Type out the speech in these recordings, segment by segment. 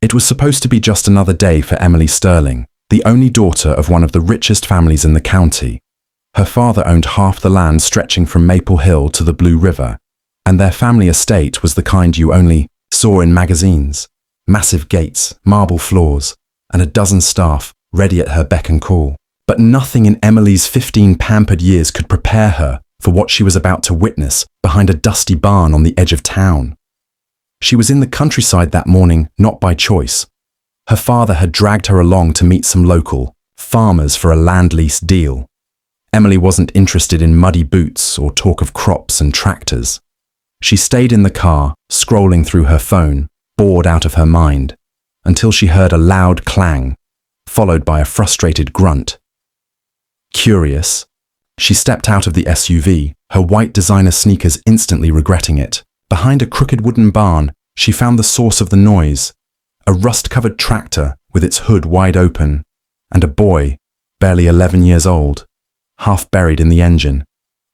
It was supposed to be just another day for Emily Sterling, the only daughter of one of the richest families in the county. Her father owned half the land stretching from Maple Hill to the Blue River, and their family estate was the kind you only saw in magazines. Massive gates, marble floors, and a dozen staff ready at her beck and call. But nothing in Emily's 15 pampered years could prepare her for what she was about to witness behind a dusty barn on the edge of town. She was in the countryside that morning, not by choice. Her father had dragged her along to meet some local farmers for a land lease deal. Emily wasn't interested in muddy boots or talk of crops and tractors. She stayed in the car, scrolling through her phone, bored out of her mind, until she heard a loud clang, followed by a frustrated grunt. Curious, she stepped out of the SUV, her white designer sneakers instantly regretting it. Behind a crooked wooden barn, she found the source of the noise, a rust-covered tractor with its hood wide open, and a boy, barely 11 years old, half buried in the engine,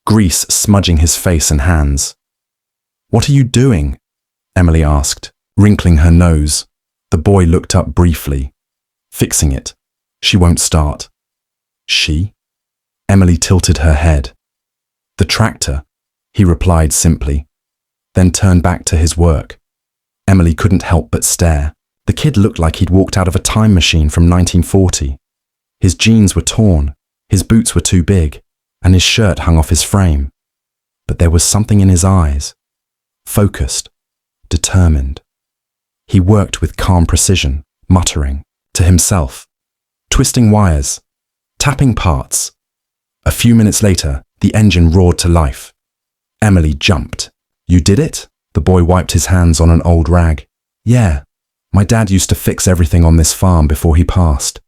grease smudging his face and hands. "What are you doing?" Emily asked, wrinkling her nose. The boy looked up briefly. "Fixing it. She won't start." "She?" Emily tilted her head. "The tractor," he replied simply, then turned back to his work. Emily couldn't help but stare. The kid looked like he'd walked out of a time machine from 1940. His jeans were torn, his boots were too big, and his shirt hung off his frame. But there was something in his eyes. Focused, determined. He worked with calm precision, muttering to himself, twisting wires, tapping parts. A few minutes later, the engine roared to life. Emily jumped. "You did it?" The boy wiped his hands on an old rag. "Yeah, my dad used to fix everything on this farm before he passed.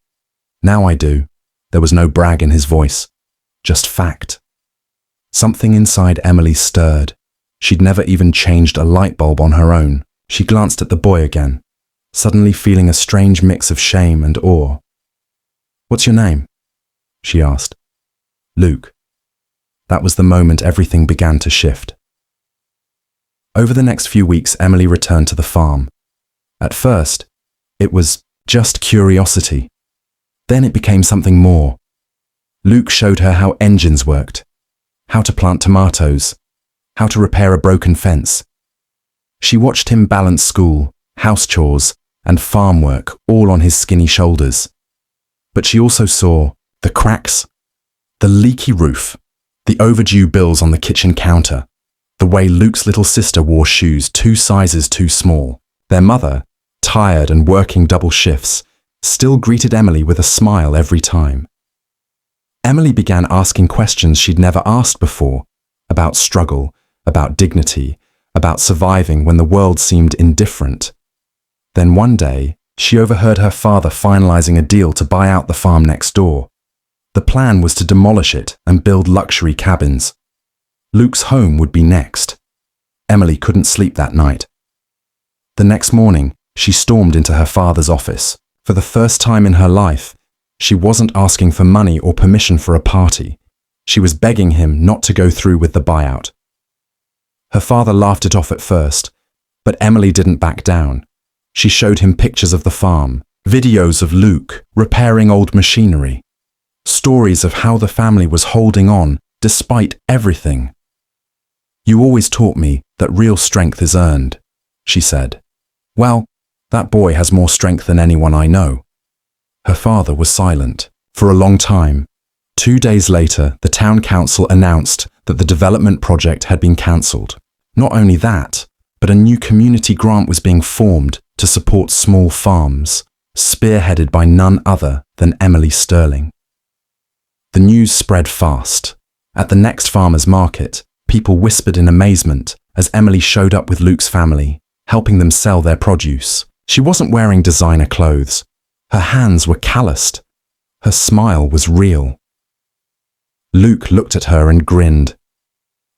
Now I do." There was no brag in his voice, just fact. Something inside Emily stirred. She'd never even changed a light bulb on her own. She glanced at the boy again, suddenly feeling a strange mix of shame and awe. "What's your name?" she asked. "Luke." That was the moment everything began to shift. Over the next few weeks, Emily returned to the farm. At first, it was just curiosity. Then it became something more. Luke showed her how engines worked, how to plant tomatoes, how to repair a broken fence. She watched him balance school, house chores, and farm work all on his skinny shoulders. But she also saw the cracks, the leaky roof, the overdue bills on the kitchen counter, the way Luke's little sister wore shoes 2 sizes too small. Their mother, tired and working double shifts, still greeted Emily with a smile every time. Emily began asking questions she'd never asked before, about struggle, about dignity, about surviving when the world seemed indifferent. Then one day, she overheard her father finalizing a deal to buy out the farm next door. The plan was to demolish it and build luxury cabins. Luke's home would be next. Emily couldn't sleep that night. The next morning, she stormed into her father's office. For the first time in her life, she wasn't asking for money or permission for a party. She was begging him not to go through with the buyout. Her father laughed it off at first, but Emily didn't back down. She showed him pictures of the farm, videos of Luke repairing old machinery, stories of how the family was holding on despite everything. "You always taught me that real strength is earned," she said. "Well, that boy has more strength than anyone I know." Her father was silent for a long time. 2 days later, the town council announced that the development project had been cancelled. Not only that, but a new community grant was being formed to support small farms, spearheaded by none other than Emily Sterling. The news spread fast. At the next farmers' market, people whispered in amazement as Emily showed up with Luke's family, helping them sell their produce. She wasn't wearing designer clothes. Her hands were calloused. Her smile was real. Luke looked at her and grinned.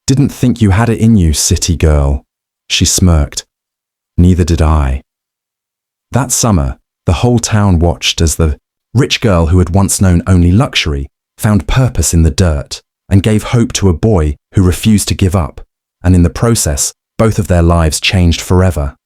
"Didn't think you had it in you, city girl." She smirked. "Neither did I." That summer, the whole town watched as the rich girl who had once known only luxury found purpose in the dirt and gave hope to a boy who refused to give up, and in the process, both of their lives changed forever.